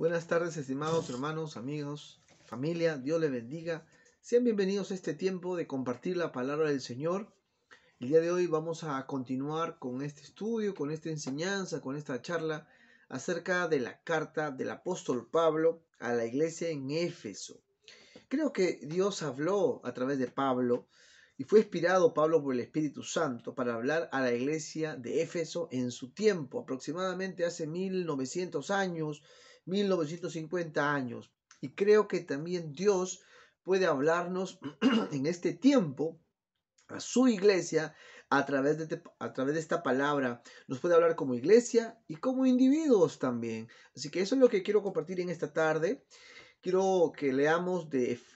Buenas tardes, estimados hermanos, amigos, familia, Dios les bendiga. Sean bienvenidos a este tiempo de compartir la palabra del Señor. El día de hoy vamos a continuar con este estudio, con esta enseñanza, con esta charla acerca de la carta del apóstol Pablo a la iglesia en Éfeso. Creo que Dios habló a través de Pablo y fue inspirado Pablo por el Espíritu Santo para hablar a la iglesia de Éfeso en su tiempo, aproximadamente hace 1900 años, 1950 años. Y creo que también Dios puede hablarnos en este tiempo a su iglesia a través de esta palabra. Nos puede hablar como iglesia y como individuos también. Así que eso es lo que quiero compartir en esta tarde. Quiero que leamos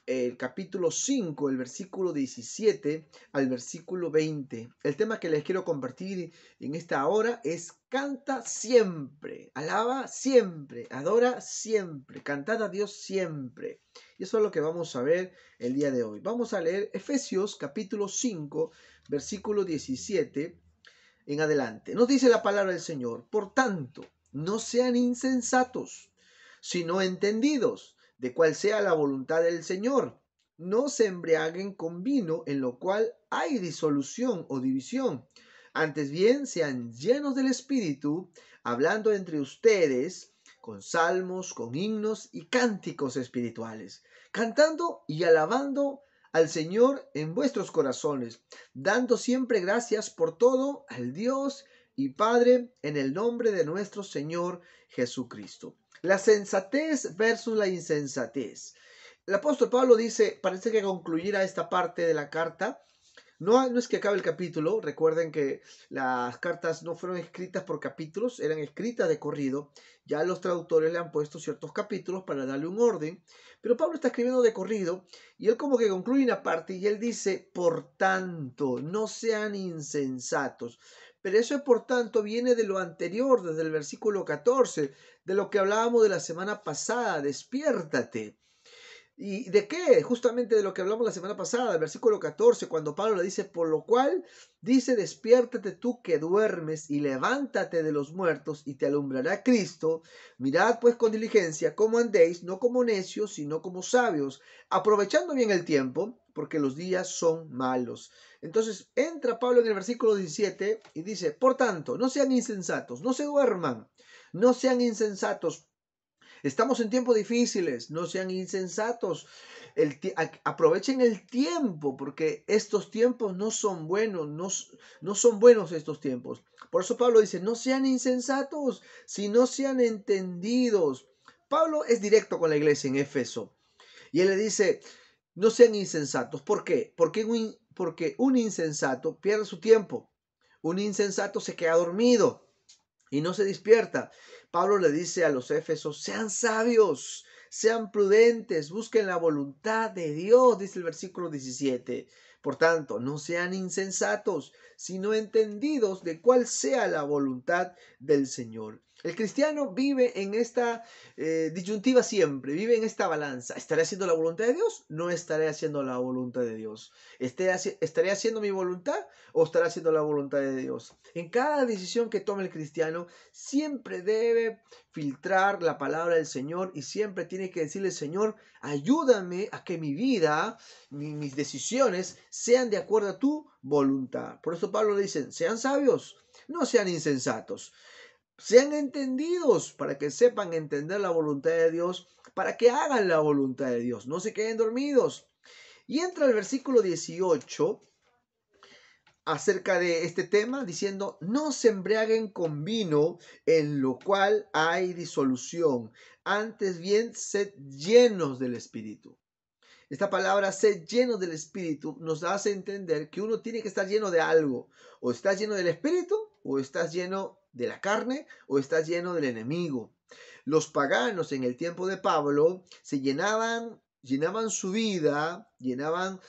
el capítulo 5, el versículo 17 al versículo 20. El tema que les quiero compartir en esta hora es canta siempre, alaba siempre, adora siempre, cantad a Dios siempre. Y eso es lo que vamos a ver el día de hoy. Vamos a leer Efesios capítulo 5, versículo 17 en adelante. Nos dice la palabra del Señor: por tanto, no sean insensatos, sino entendidos de cuál sea la voluntad del Señor. No se embriaguen con vino, en lo cual hay disolución o división. Antes bien, sean llenos del Espíritu, hablando entre ustedes con salmos, con himnos y cánticos espirituales, cantando y alabando al Señor en vuestros corazones, dando siempre gracias por todo al Dios y Padre en el nombre de nuestro Señor Jesucristo. La sensatez versus la insensatez. El apóstol Pablo dice, parece que concluyera esta parte de la carta. No es que acabe el capítulo. Recuerden que las cartas no fueron escritas por capítulos, eran escritas de corrido. Ya los traductores le han puesto ciertos capítulos para darle un orden. Pero Pablo está escribiendo de corrido y él como que concluye una parte y él dice, por tanto, no sean insensatos. Pero eso, por tanto, viene de lo anterior, desde el versículo 14, de lo que hablábamos de la semana pasada, despiértate. ¿Y de qué? Justamente de lo que hablamos la semana pasada, el versículo 14, cuando Pablo le dice, por lo cual dice, despiértate tú que duermes y levántate de los muertos y te alumbrará Cristo. Mirad pues con diligencia cómo andéis, no como necios, sino como sabios, aprovechando bien el tiempo, porque los días son malos. Entonces entra Pablo en el versículo 17 y dice, por tanto, no sean insensatos, no se duerman, no sean insensatos. Estamos en tiempos difíciles, no sean insensatos. Aprovechen el tiempo, porque estos tiempos no son buenos, no son buenos estos tiempos. Por eso Pablo dice, no sean insensatos, sino sean entendidos. Pablo es directo con la iglesia en Éfeso y él le dice, no sean insensatos. ¿Por qué? Porque un insensato pierde su tiempo. Un insensato se queda dormido y no se despierta. Pablo le dice a los Éfesos, sean sabios, sean prudentes, busquen la voluntad de Dios, dice el versículo 17. Por tanto, no sean insensatos, sino entendidos de cuál sea la voluntad del Señor. El cristiano vive en esta disyuntiva siempre, vive en esta balanza. ¿Estaré haciendo la voluntad de Dios? No estaré haciendo la voluntad de Dios. ¿Estaré haciendo mi voluntad o estaré haciendo la voluntad de Dios? En cada decisión que tome el cristiano, siempre debe filtrar la palabra del Señor y siempre tiene que decirle, Señor, ayúdame a que mi vida, mis decisiones sean de acuerdo a tu voluntad. Por eso Pablo le dice, sean sabios, no sean insensatos. Sean entendidos para que sepan entender la voluntad de Dios, para que hagan la voluntad de Dios, no se queden dormidos. Y entra el versículo 18 acerca de este tema diciendo, no se embriaguen con vino en lo cual hay disolución, antes bien sed llenos del Espíritu. Esta palabra sed llenos del Espíritu nos hace entender que uno tiene que estar lleno de algo. O estás lleno del Espíritu, o estás lleno de la carne, o estás lleno del enemigo. Los paganos en el tiempo de Pablo se llenaban su vida, llenaban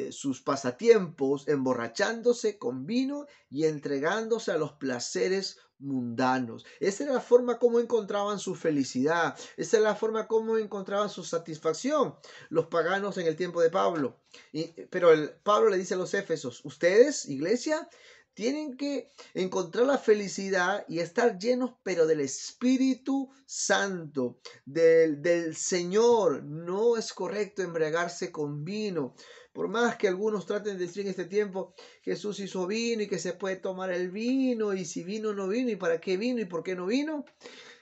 sus pasatiempos, emborrachándose con vino y entregándose a los placeres mundanos. Esa era la forma como encontraban su felicidad, esa era la forma como encontraban su satisfacción los paganos en el tiempo de Pablo. Pero Pablo le dice a los Éfesos, ustedes, iglesia, Tienen que encontrar la felicidad y estar llenos, pero del Espíritu Santo, del Señor. No es correcto embriagarse con vino. Por más que algunos traten de decir en este tiempo, Jesús hizo vino y que se puede tomar el vino, y si vino no vino, y para qué vino y por qué no vino.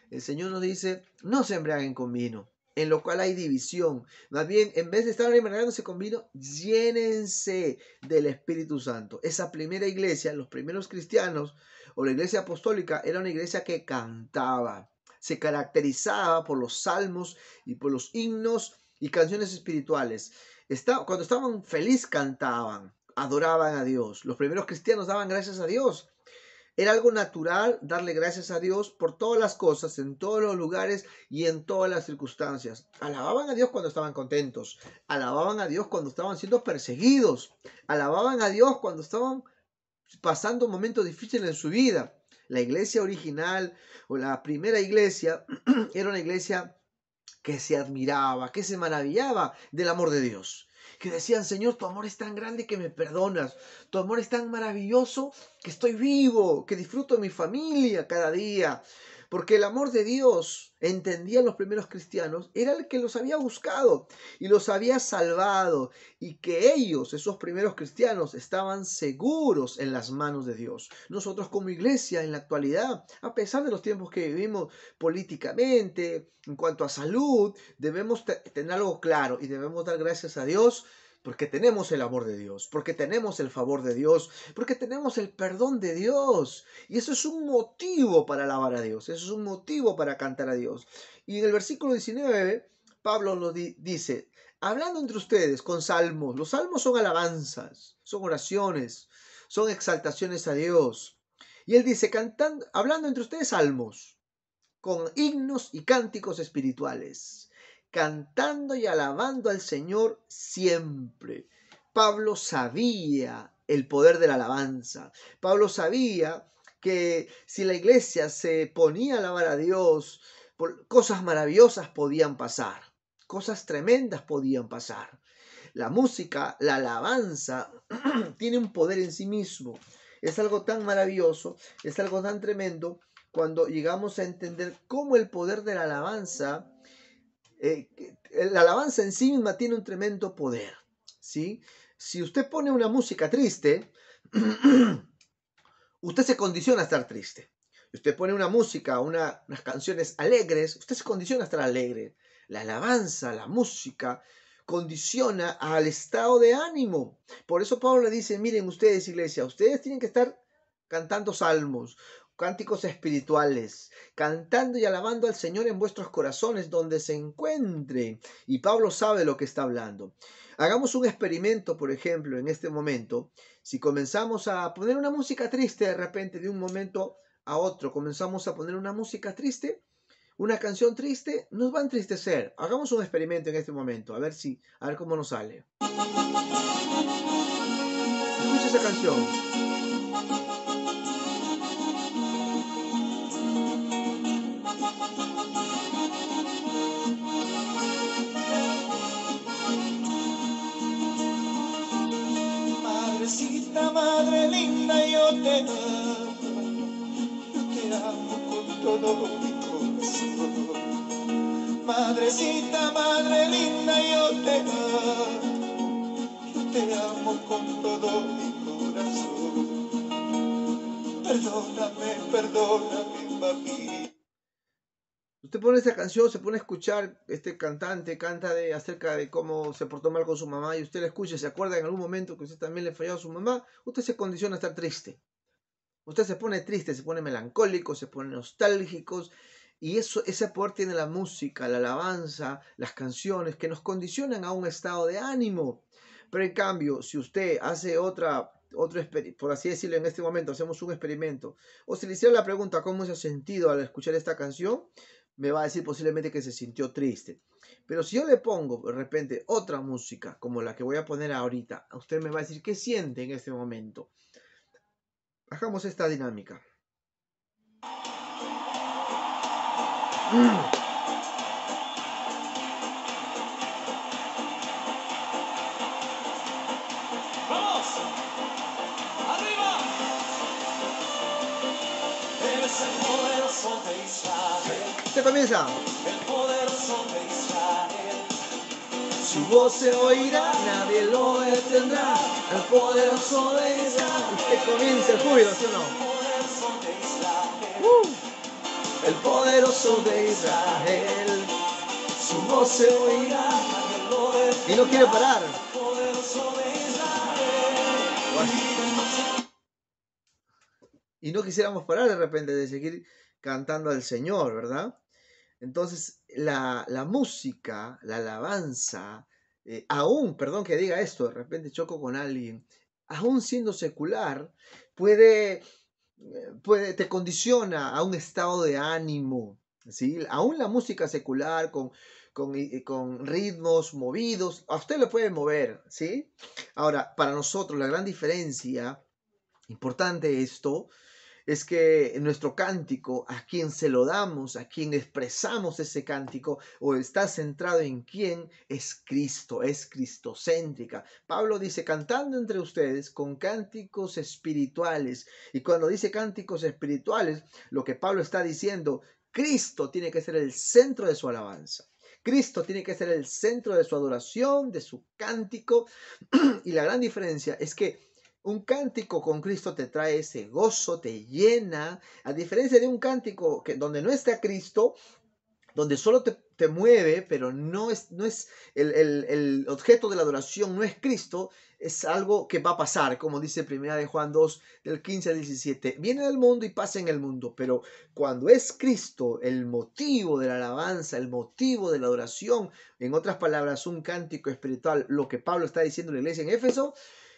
El Señor nos dice, no se embriaguen con vino, en lo cual hay división. Más bien, en vez de estar embriagándose con vino, llénense del Espíritu Santo. Esa primera iglesia, los primeros cristianos, o la iglesia apostólica, era una iglesia que cantaba. Se caracterizaba por los salmos y por los himnos y canciones espirituales. Cuando estaban felices cantaban, adoraban a Dios. Los primeros cristianos daban gracias a Dios. Era algo natural darle gracias a Dios por todas las cosas, en todos los lugares y en todas las circunstancias. Alababan a Dios cuando estaban contentos, alababan a Dios cuando estaban siendo perseguidos, alababan a Dios cuando estaban pasando momentos difíciles en su vida. La iglesia original o la primera iglesia era una iglesia que se admiraba, que se maravillaba del amor de Dios. Que decían, Señor, tu amor es tan grande que me perdonas. Tu amor es tan maravilloso que estoy vivo, que disfruto de mi familia cada día. Porque el amor de Dios, entendían los primeros cristianos, era el que los había buscado y los había salvado. Y que ellos, esos primeros cristianos, estaban seguros en las manos de Dios. Nosotros como iglesia en la actualidad, a pesar de los tiempos que vivimos políticamente, en cuanto a salud, debemos tener algo claro y debemos dar gracias a Dios porque tenemos el amor de Dios, porque tenemos el favor de Dios, porque tenemos el perdón de Dios. Y eso es un motivo para alabar a Dios, eso es un motivo para cantar a Dios. Y en el versículo 19, Pablo nos dice, hablando entre ustedes con salmos. Los salmos son alabanzas, son oraciones, son exaltaciones a Dios. Y él dice, cantando, hablando entre ustedes salmos, con himnos y cánticos espirituales, cantando y alabando al Señor siempre. Pablo sabía el poder de la alabanza. Pablo sabía que si la iglesia se ponía a alabar a Dios, cosas maravillosas podían pasar, cosas tremendas podían pasar. La música, la alabanza, tiene un poder en sí mismo. Es algo tan maravilloso, es algo tan tremendo cuando llegamos a entender cómo el poder de la alabanza en sí misma tiene un tremendo poder, ¿sí? Si usted pone una música triste, usted se condiciona a estar triste. Si usted pone una música, unas canciones alegres, usted se condiciona a estar alegre. La alabanza, la música, condiciona al estado de ánimo. Por eso Pablo le dice, miren ustedes, iglesia, ustedes tienen que estar cantando salmos, cánticos espirituales, cantando y alabando al Señor en vuestros corazones donde se encuentren. Y Pablo sabe lo que está hablando. Hagamos un experimento, por ejemplo, en este momento. Si comenzamos a poner una música triste de repente, de un momento a otro, comenzamos a poner una música triste, una canción triste, nos va a entristecer. Hagamos un experimento en este momento, a ver cómo nos sale. Escucha esa canción. Madrecita, madre linda, yo te amo con todo mi corazón. Madrecita, madre linda, yo te amo con todo mi corazón. Perdóname, mami. Usted pone esta canción, se pone a escuchar, este cantante canta acerca de cómo se portó mal con su mamá y usted la escucha y se acuerda en algún momento que usted también le falló a su mamá, usted se condiciona a estar triste. Usted se pone triste, se pone melancólico, se pone nostálgico y ese poder tiene la música, la alabanza, las canciones que nos condicionan a un estado de ánimo. Pero en cambio, si usted hace por así decirlo, en este momento hacemos un experimento, o si le hiciera la pregunta cómo se ha sentido al escuchar esta canción, me va a decir posiblemente que se sintió triste. Pero si yo le pongo de repente otra música, como la que voy a poner ahorita, usted me va a decir qué siente en este momento. Hagamos esta dinámica. ¡Vamos! ¡Arriba! Usted comienza. el poderoso de Israel. Su voz se oirá, nadie lo detendrá. El poderoso de Israel. Usted comienza el júbilo, ¿sí o no? Poderoso de Israel. El poderoso de Israel. Su voz se oirá. Nadie lo detendrá. Y no quiere parar. Poderoso de Israel. Y no quisiéramos parar de repente de seguir cantando al Señor, ¿verdad? Entonces, la música, la alabanza, aún, perdón que diga esto, de repente choco con alguien, aún siendo secular, puede, te condiciona a un estado de ánimo, ¿sí? Aún la música secular con ritmos movidos, a usted le puede mover, ¿sí? Ahora, para nosotros la gran diferencia, importante esto, es que nuestro cántico, a quien se lo damos, a quien expresamos ese cántico, o está centrado en quién, es Cristo, es cristocéntrica. Pablo dice, cantando entre ustedes con cánticos espirituales. Y cuando dice cánticos espirituales, lo que Pablo está diciendo, Cristo tiene que ser el centro de su alabanza. Cristo tiene que ser el centro de su adoración, de su cántico. Y la gran diferencia es que un cántico con Cristo te trae ese gozo, te llena, a diferencia de un cántico donde no está Cristo, donde solo te mueve, pero no es el objeto de la adoración, no es Cristo, es algo que va a pasar, como dice 1 de Juan 2, del 15 al 17. Viene del mundo y pasa en el mundo, pero cuando es Cristo el motivo de la alabanza, el motivo de la adoración, en otras palabras, un cántico espiritual, lo que Pablo está diciendo a la iglesia en Éfeso,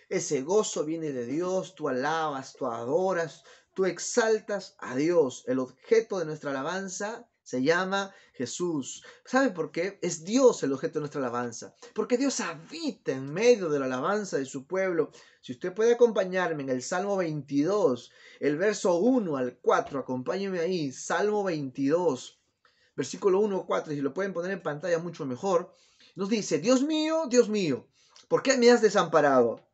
ese gozo viene de Dios, tú alabas, tú adoras, tú exaltas a Dios. El objeto de nuestra alabanza se llama Jesús. ¿Sabe por qué? Es Dios el objeto de nuestra alabanza. Porque Dios habita en medio de la alabanza de su pueblo. Si usted puede acompañarme en el Salmo 22, el verso 1 al 4, acompáñeme ahí, Salmo 22, versículo 1 al 4, y si lo pueden poner en pantalla mucho mejor, nos dice, Dios mío, ¿por qué me has desamparado?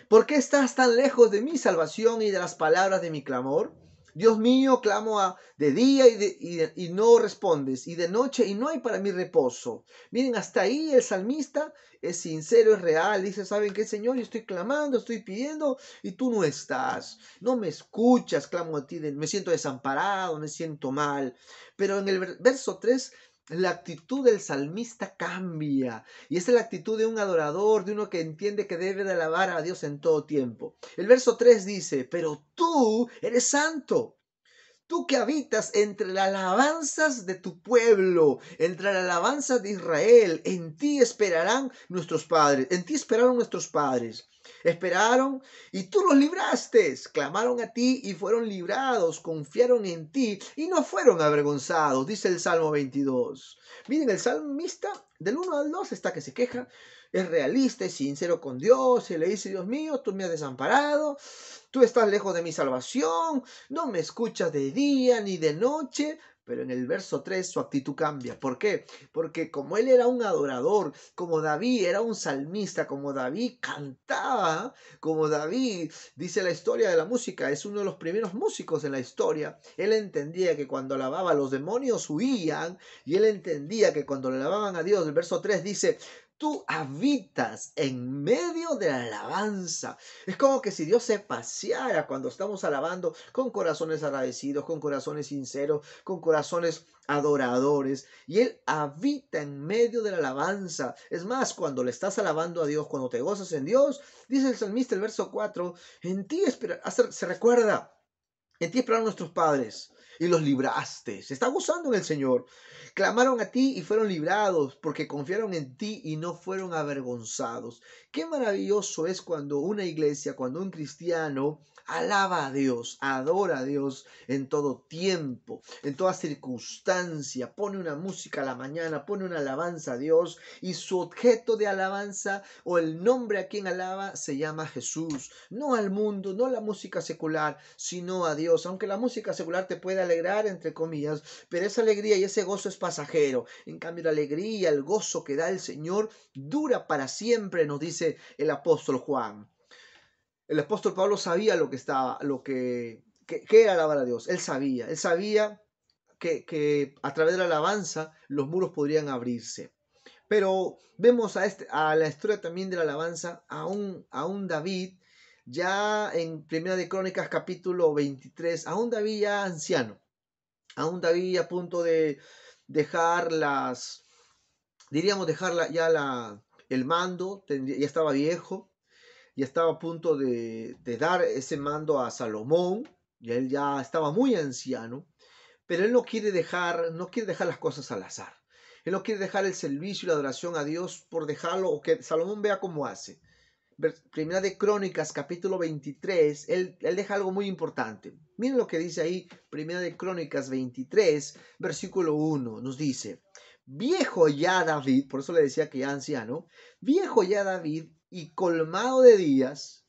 ¿Por qué estás tan lejos de mi salvación y de las palabras de mi clamor? Dios mío, clamo de día y no respondes, y de noche y no hay para mí reposo. Miren, hasta ahí el salmista es sincero, es real. Dice, ¿saben qué, Señor? Yo estoy clamando, estoy pidiendo y tú no estás. No me escuchas, clamo a ti, me siento desamparado, me siento mal. Pero en el verso 3 la actitud del salmista cambia. Y esa es la actitud de un adorador, de uno que entiende que debe de alabar a Dios en todo tiempo. El verso 3 dice, pero tú eres santo. Tú que habitas entre las alabanzas de tu pueblo, entre las alabanzas de Israel, en ti esperarán nuestros padres, en ti esperaron nuestros padres. Esperaron y tú los libraste, clamaron a ti y fueron librados, confiaron en ti y no fueron avergonzados, dice el Salmo 22. Miren, el salmista del 1 al 2 está que se queja, es realista, es sincero con Dios, y le dice, Dios mío, tú me has desamparado, tú estás lejos de mi salvación, no me escuchas de día ni de noche. Pero en el verso 3 su actitud cambia. ¿Por qué? Porque como él era un adorador, como David era un salmista, como David cantaba, como David, dice la historia de la música, es uno de los primeros músicos en la historia, él entendía que cuando alababa los demonios huían, y él entendía que cuando le alababan a Dios, el verso 3 dice, tú habitas en medio de la alabanza. Es como que si Dios se paseara cuando estamos alabando con corazones agradecidos, con corazones sinceros, con corazones adoradores. Y Él habita en medio de la alabanza. Es más, cuando le estás alabando a Dios, cuando te gozas en Dios, dice el salmista, el verso 4, en ti se recuerda, en ti esperaron nuestros padres y los libraste. Se está gozando en el Señor. Clamaron a ti y fueron librados porque confiaron en ti y no fueron avergonzados. Qué maravilloso es cuando una iglesia, cuando un cristiano alaba a Dios, adora a Dios en todo tiempo, en toda circunstancia, pone una música a la mañana, pone una alabanza a Dios y su objeto de alabanza o el nombre a quien alaba se llama Jesús, no al mundo, no la música secular, sino a Dios, aunque la música secular te puede alegrar, entre comillas, pero esa alegría y ese gozo es pasajero. En cambio, la alegría, el gozo que da el Señor dura para siempre, nos dice el apóstol Juan. El apóstol Pablo sabía lo que era alabar a Dios. Él sabía que a través de la alabanza los muros podrían abrirse. Pero vemos a la historia también de la alabanza a un David, ya en Primera de Crónicas capítulo 23, a un David ya anciano, a un David a punto de dejar el mando, ya estaba viejo, ya estaba a punto de dar ese mando a Salomón, y él ya estaba muy anciano, pero él no quiere dejar las cosas al azar. Él no quiere dejar el servicio y la adoración a Dios por dejarlo o que Salomón vea cómo hace. Primera de Crónicas, capítulo 23, él deja algo muy importante. Miren lo que dice ahí, Primera de Crónicas 23, versículo 1, nos dice, viejo ya David, por eso le decía que ya anciano, viejo ya David y colmado de días,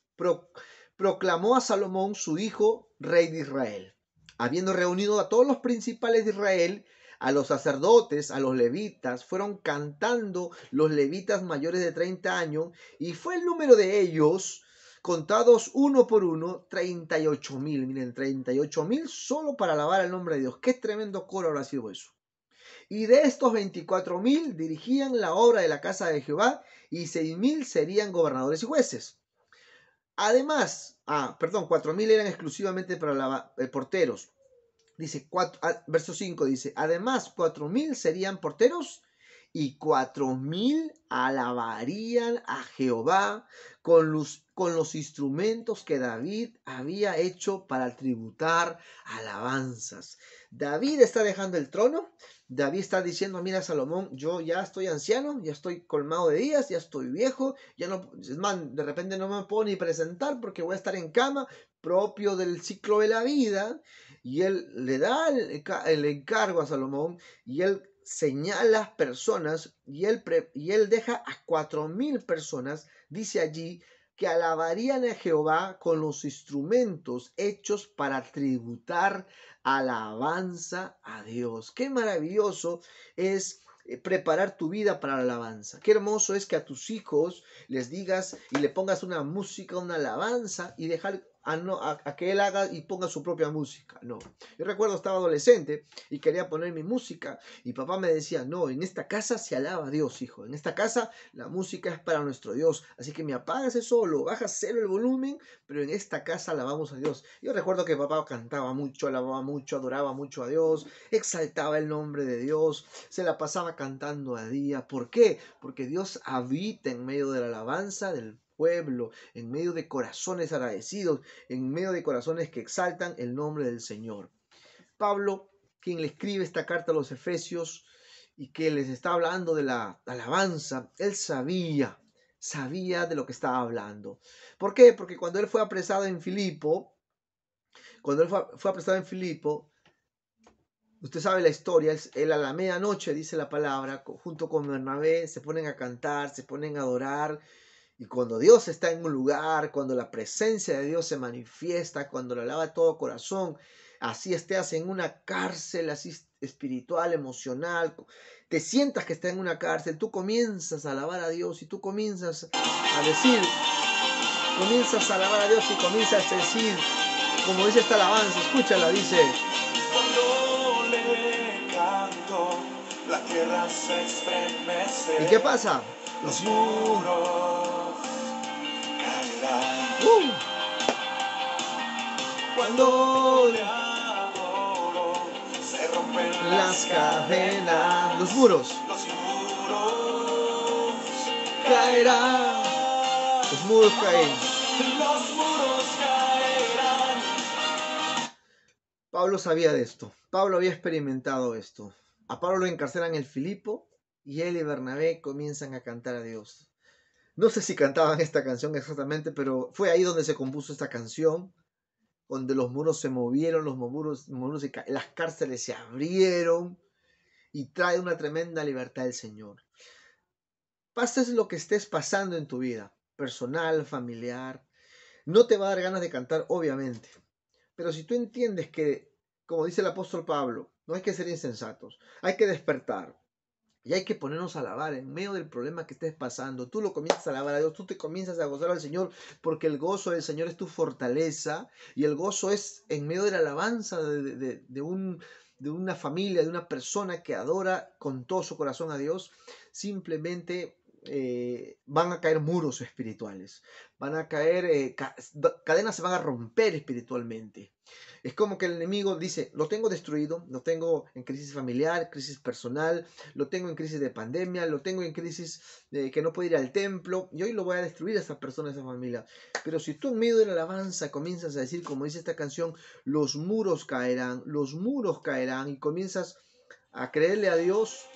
proclamó a Salomón su hijo, rey de Israel. Habiendo reunido a todos los principales de Israel, a los sacerdotes, a los levitas, fueron cantando los levitas mayores de 30 años, y fue el número de ellos, contados uno por uno, 38,000. Miren, 38,000 solo para alabar el nombre de Dios. Qué tremendo coro habrá sido eso. Y de estos 24,000 dirigían la obra de la casa de Jehová, y 6,000 serían gobernadores y jueces. Además, 4,000 eran exclusivamente para porteros. Dice, verso 5 dice, además 4,000 serían porteros y 4,000 alabarían a Jehová con los instrumentos que David había hecho para tributar alabanzas. David está dejando el trono. David está diciendo, mira Salomón, yo ya estoy anciano, ya estoy colmado de días, ya estoy viejo, ya no, es más, de repente no me puedo ni presentar porque voy a estar en cama, propio del ciclo de la vida. Y él le da el encargo a Salomón, y él señala personas, y él deja a 4,000 personas, dice allí, que alabarían a Jehová con los instrumentos hechos para tributar alabanza a Dios. Qué maravilloso es preparar tu vida para la alabanza. Qué hermoso es que a tus hijos les digas y le pongas una música, una alabanza, y dejar a que él haga y ponga su propia música. No. Yo recuerdo, estaba adolescente y quería poner mi música, y papá me decía, no, en esta casa se alaba a Dios, hijo. En esta casa la música es para nuestro Dios. Así que me apagas eso, lo bajas cero el volumen, pero en esta casa alabamos a Dios. Yo recuerdo que papá cantaba mucho, alababa mucho, adoraba mucho a Dios, exaltaba el nombre de Dios, se la pasaba cantando a día. ¿Por qué? Porque Dios habita en medio de la alabanza del pueblo, en medio de corazones agradecidos, en medio de corazones que exaltan el nombre del Señor. Pablo, quien le escribe esta carta a los Efesios y que les está hablando de la alabanza, él sabía de lo que estaba hablando. ¿Por qué? Porque cuando él fue apresado en Filipo, usted sabe la historia, él a la medianoche, dice la palabra, junto con Bernabé, se ponen a cantar, se ponen a adorar. Y cuando Dios está en un lugar, cuando la presencia de Dios se manifiesta, cuando lo alaba de todo corazón, así estés en una cárcel, así espiritual, emocional, te sientas que estás en una cárcel, tú comienzas a alabar a Dios y tú comienzas a decir, comienzas a alabar a Dios y comienzas a decir, como dice esta alabanza, escúchala, dice, Cuando le canto, la tierra se estremece. ¿y qué pasa? Los muros caerán. Cuando le adoro, se rompen Las cadenas, los muros Los muros caerán, los muros caen. Los muros caerán. Pablo sabía de esto. Pablo había experimentado esto. A Pablo lo encarcelan en el Filipo y él y Bernabé comienzan a cantar a Dios. No sé si cantaban esta canción exactamente, pero fue ahí donde se compuso esta canción, donde los muros se movieron, las cárceles se abrieron y trae una tremenda libertad el Señor. Pases lo que estés pasando en tu vida, personal, familiar, no te va a dar ganas de cantar, obviamente. Pero si tú entiendes que, como dice el apóstol Pablo, no hay que ser insensatos, hay que despertar y hay que ponernos a alabar en medio del problema que estés pasando. Tú lo comienzas a alabar a Dios, tú te comienzas a gozar al Señor, porque el gozo del Señor es tu fortaleza, y el gozo es en medio de la alabanza de un de una familia, de una persona que adora con todo su corazón a Dios, simplemente van a caer muros espirituales, van a caer, cadenas se van a romper espiritualmente. Es como que el enemigo dice, lo tengo destruido, lo tengo en crisis familiar, crisis personal, lo tengo en crisis de pandemia, lo tengo en crisis de que no puede ir al templo, y hoy lo voy a destruir a esa persona, a esa familia. Pero si tú en medio de la alabanza comienzas a decir, como dice esta canción, los muros caerán, y comienzas a creerle a Dios,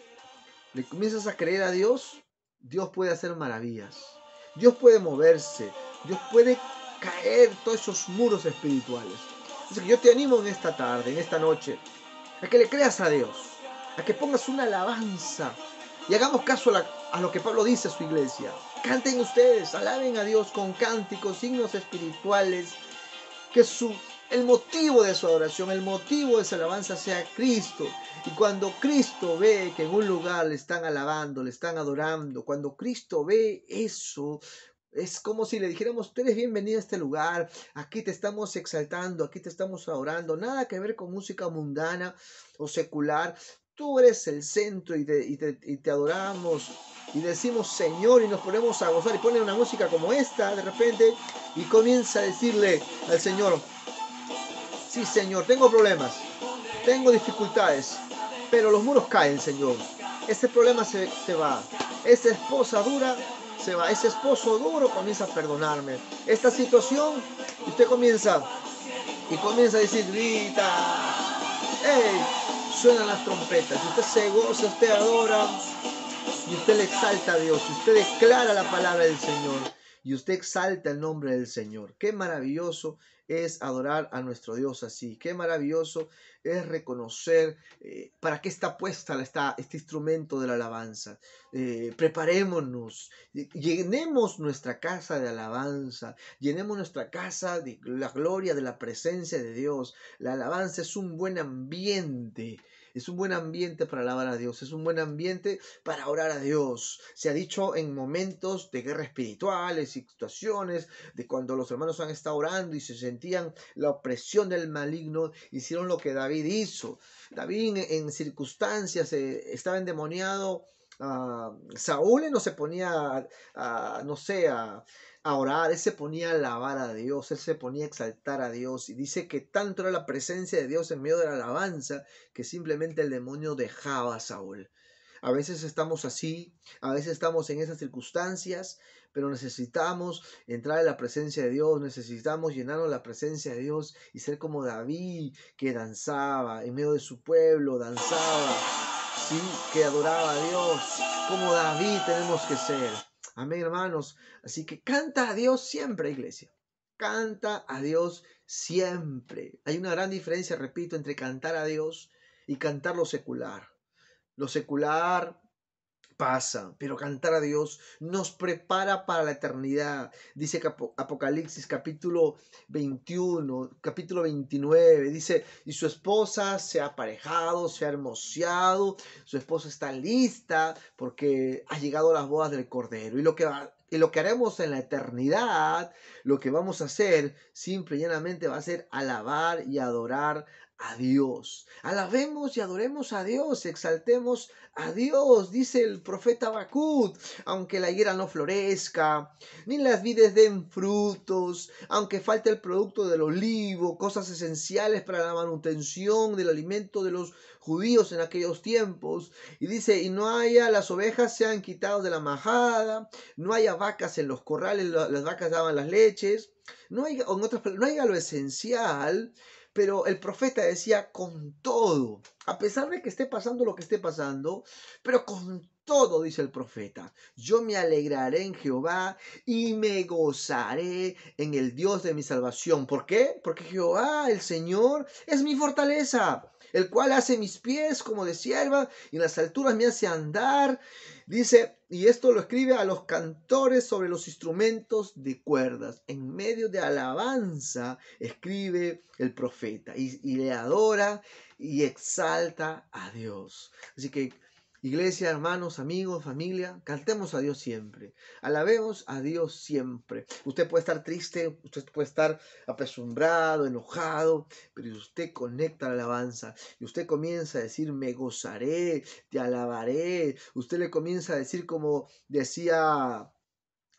le comienzas a creer a Dios, Dios puede hacer maravillas. Dios puede moverse. Dios puede caer todos esos muros espirituales. Así que yo te animo en esta tarde, en esta noche, a que le creas a Dios, a que pongas una alabanza y hagamos caso a lo que Pablo dice a su iglesia. Canten ustedes, alaben a Dios con cánticos, signos espirituales, que el motivo de su adoración, el motivo de su alabanza sea Cristo. Y cuando Cristo ve que en un lugar le están alabando, le están adorando, cuando Cristo ve eso, es como si le dijéramos, tú eres bienvenido a este lugar, aquí te estamos exaltando, aquí te estamos adorando, nada que ver con música mundana o secular. Tú eres el centro y te adoramos y decimos Señor y nos ponemos a gozar y ponen una música como esta de repente y comienza a decirle al Señor, sí Señor, tengo problemas, tengo dificultades, pero los muros caen, Señor. Ese problema se va, esa esposa dura se va, ese esposo duro comienza a perdonarme. Esta situación, usted comienza a decir, grita, ¡hey! Suenan las trompetas, usted se goza, usted adora, y usted le exalta a Dios, y usted declara la palabra del Señor, y usted exalta el nombre del Señor. Qué maravilloso es adorar a nuestro Dios así. Qué maravilloso es reconocer para qué está puesta este instrumento de la alabanza. Preparémonos, llenemos nuestra casa de alabanza, llenemos nuestra casa de la gloria, de la presencia de Dios. La alabanza es un buen ambiente. Es un buen ambiente para alabar a Dios, es un buen ambiente para orar a Dios. Se ha dicho en momentos de guerra espirituales y situaciones, de cuando los hermanos han estado orando y se sentían la opresión del maligno, hicieron lo que David hizo. David en circunstancias estaba endemoniado. Saúl no se ponía no sé, a orar, él se ponía a alabar a Dios, él se ponía a exaltar a Dios, y dice que tanto era la presencia de Dios en medio de la alabanza que simplemente el demonio dejaba a Saúl. A veces estamos así, a veces estamos en esas circunstancias, pero necesitamos entrar en la presencia de Dios, necesitamos llenarnos la presencia de Dios y ser como David, que danzaba en medio de su pueblo, danzaba, sí, que adoraba a Dios. Como David tenemos que ser. Amén, hermanos. Así que canta a Dios siempre, iglesia. Canta a Dios siempre. Hay una gran diferencia, repito, entre cantar a Dios y cantar lo secular. Lo secular pasa, pero cantar a Dios nos prepara para la eternidad. Dice Apocalipsis capítulo 21, capítulo 29, dice, y su esposa se ha aparejado, se ha hermoseado, su esposa está lista porque ha llegado a las bodas del Cordero. Y lo que haremos en la eternidad, lo que vamos a hacer, simple y llanamente va a ser alabar y adorar a Dios. Alabemos y adoremos a Dios, exaltemos a Dios, dice el profeta Habacuc, aunque la higuera no florezca, ni las vides den frutos, aunque falte el producto del olivo, cosas esenciales para la manutención del alimento de los judíos en aquellos tiempos. Y dice, y no haya, las ovejas sean quitadas de la majada, no haya vacas en los corrales, las vacas daban las leches, no haya, en otras palabras, no haya lo esencial. Pero el profeta decía, con todo, a pesar de que esté pasando lo que esté pasando, pero con todo, dice el profeta, yo me alegraré en Jehová y me gozaré en el Dios de mi salvación. ¿Por qué? Porque Jehová, el Señor, es mi fortaleza, el cual hace mis pies como de sierva y en las alturas me hace andar. Dice, y esto lo escribe a los cantores sobre los instrumentos de cuerdas. En medio de alabanza escribe el profeta y le adora y exalta a Dios. Así que Iglesia, hermanos, amigos, familia, cantemos a Dios siempre. Alabemos a Dios siempre. Usted puede estar triste, usted puede estar apesumbrado, enojado, pero si usted conecta la alabanza y usted comienza a decir, me gozaré, te alabaré, usted le comienza a decir como decía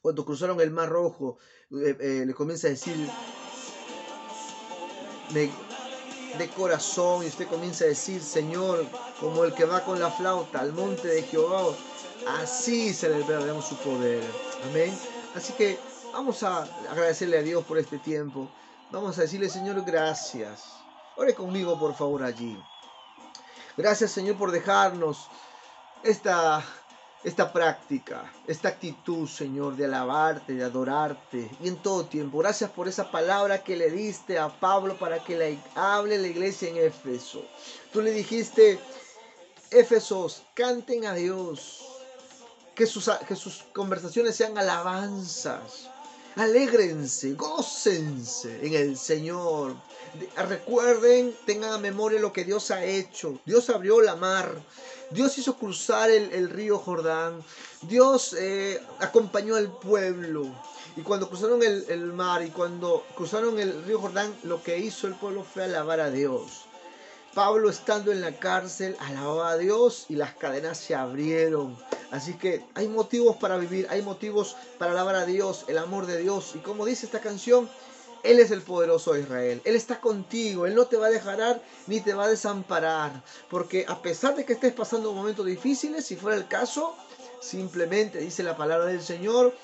cuando cruzaron el Mar Rojo, le comienza a decir, me, de corazón, y usted comienza a decir, Señor, como el que va con la flauta al monte de Jehová, así celebraremos su poder. Amén. Así que vamos a agradecerle a Dios por este tiempo. Vamos a decirle, Señor, gracias. Ore conmigo, por favor, allí. Gracias, Señor, por dejarnos esta práctica, esta actitud, Señor, de alabarte, de adorarte y en todo tiempo. Gracias por esa palabra que le diste a Pablo para que le hable la iglesia en Éfeso. Tú le dijiste, Éfesos, canten a Dios, que sus conversaciones sean alabanzas. Alégrense, gócense en el Señor. Recuerden, tengan a memoria lo que Dios ha hecho. Dios abrió la mar. Dios hizo cruzar el río Jordán. Dios acompañó al pueblo. Y cuando cruzaron el mar y cuando cruzaron el río Jordán, lo que hizo el pueblo fue alabar a Dios. Pablo, estando en la cárcel, alababa a Dios y las cadenas se abrieron. Así que hay motivos para vivir, hay motivos para alabar a Dios, el amor de Dios. Y como dice esta canción, Él es el poderoso de Israel. Él está contigo, Él no te va a dejar ni te va a desamparar. Porque a pesar de que estés pasando momentos difíciles, si fuera el caso, simplemente dice la palabra del Señor,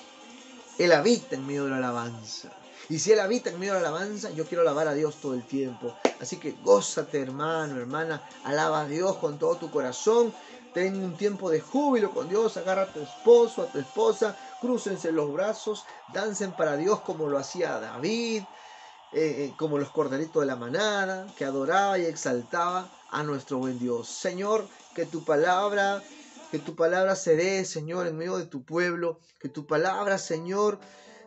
Él habita en medio de la alabanza. Y si Él habita en medio de la alabanza, yo quiero alabar a Dios todo el tiempo. Así que gózate, hermano, hermana. Alaba a Dios con todo tu corazón. Ten un tiempo de júbilo con Dios. Agarra a tu esposo, a tu esposa. Crúcense los brazos. Dancen para Dios como lo hacía David. Como los corderitos de la manada. Que adoraba y exaltaba a nuestro buen Dios. Señor, que tu palabra se dé, Señor, en medio de tu pueblo. Que tu palabra, Señor,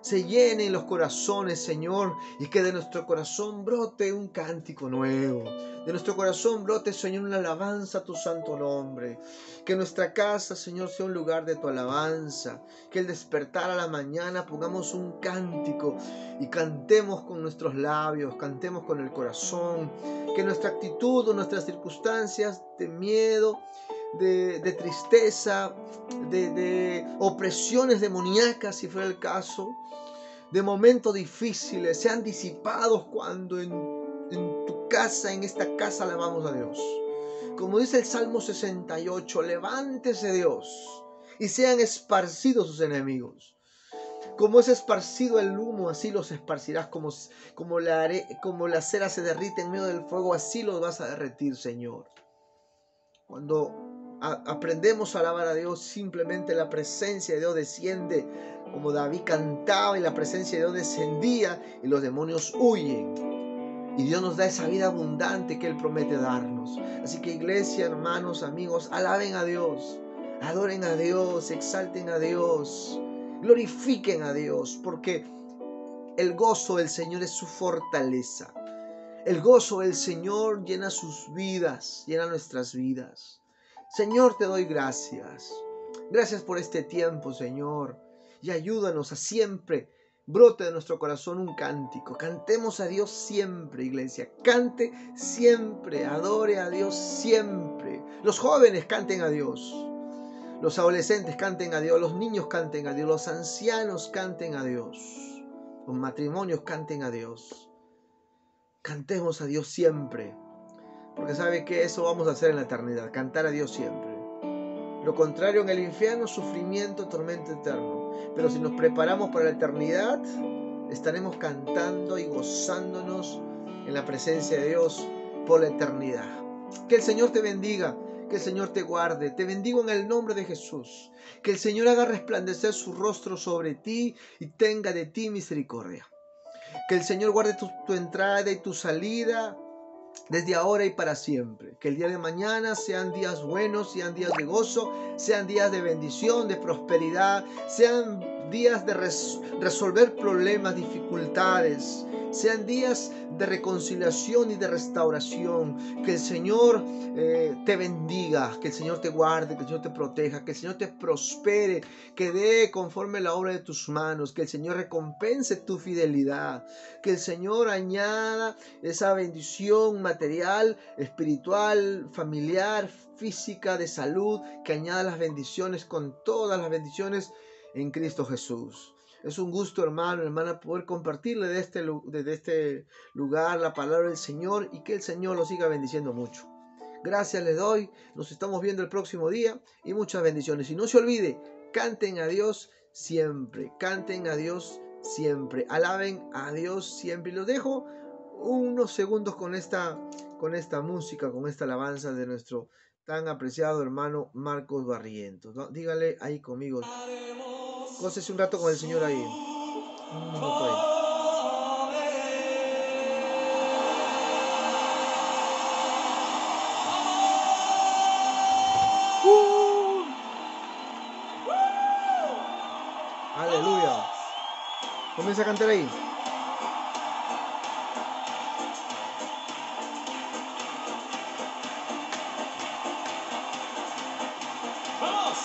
se llene en los corazones, Señor, y que de nuestro corazón brote un cántico nuevo. De nuestro corazón brote, Señor, una alabanza a tu santo nombre. Que nuestra casa, Señor, sea un lugar de tu alabanza. Que al despertar a la mañana pongamos un cántico y cantemos con nuestros labios, cantemos con el corazón. Que nuestra actitud o nuestras circunstancias de miedo, de tristeza, de opresiones demoníacas, si fuera el caso, de momentos difíciles, sean disipados cuando en tu casa, en esta casa, alabamos a Dios. Como dice el Salmo 68, levántese Dios y sean esparcidos sus enemigos. Como es esparcido el humo, así los esparcirás. Como la cera se derrite en medio del fuego, así los vas a derretir, Señor. Cuando aprendemos a alabar a Dios, simplemente la presencia de Dios desciende, como David cantaba y la presencia de Dios descendía y los demonios huyen. Y Dios nos da esa vida abundante que Él promete darnos. Así que iglesia, hermanos, amigos, alaben a Dios, adoren a Dios, exalten a Dios, glorifiquen a Dios, porque el gozo del Señor es su fortaleza. El gozo del Señor llena sus vidas, llena nuestras vidas. Señor, te doy gracias. Gracias por este tiempo, Señor. Y ayúdanos a siempre brote de nuestro corazón un cántico. Cantemos a Dios siempre, iglesia. Cante siempre, adore a Dios siempre. Los jóvenes canten a Dios. Los adolescentes canten a Dios. Los niños canten a Dios. Los ancianos canten a Dios. Los matrimonios canten a Dios. Cantemos a Dios siempre, porque sabe que eso vamos a hacer en la eternidad, cantar a Dios siempre. Lo contrario en el infierno, sufrimiento, tormento eterno. Pero si nos preparamos para la eternidad, estaremos cantando y gozándonos en la presencia de Dios por la eternidad. Que el Señor te bendiga, que el Señor te guarde. Te bendigo en el nombre de Jesús. Que el Señor haga resplandecer su rostro sobre ti y tenga de ti misericordia. Que el Señor guarde tu entrada y tu salida desde ahora y para siempre. Que el día de mañana sean días buenos, sean días de gozo, sean días de bendición, de prosperidad, sean días de resolver problemas, dificultades. Sean días de reconciliación y de restauración. Que el Señor te bendiga, que el Señor te guarde, que el Señor te proteja, que el Señor te prospere, que dé conforme la obra de tus manos, que el Señor recompense tu fidelidad, que el Señor añada esa bendición material, espiritual, familiar, física, de salud, que añada las bendiciones con todas las bendiciones en Cristo Jesús. Es un gusto, hermano, hermana, poder compartirle desde este lugar la palabra del Señor y que el Señor lo siga bendiciendo mucho. Gracias les doy, nos estamos viendo el próximo día y muchas bendiciones. Y no se olvide, canten a Dios siempre, canten a Dios siempre, alaben a Dios siempre. Y los dejo unos segundos con esta música, con esta alabanza de nuestro tan apreciado hermano Marcos Barrientos, ¿no? Dígale ahí conmigo. Gócese un rato con el Señor ahí. Un minuto ahí. Aleluya. Comienza a cantar ahí. ¡Vamos!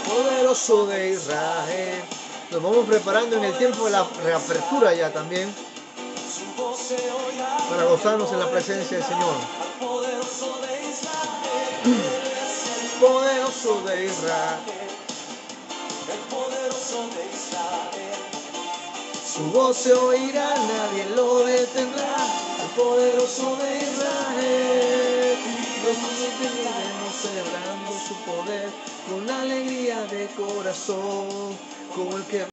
Poderoso de Israel. Nos vamos preparando en el tiempo de la reapertura ya también, para gozarnos en la presencia del Señor. Poderoso de Israel. Su voz se oirá, nadie lo detendrá. El poderoso de Israel. Los niños viviremos celebrando su poder con alegría de corazón, como el que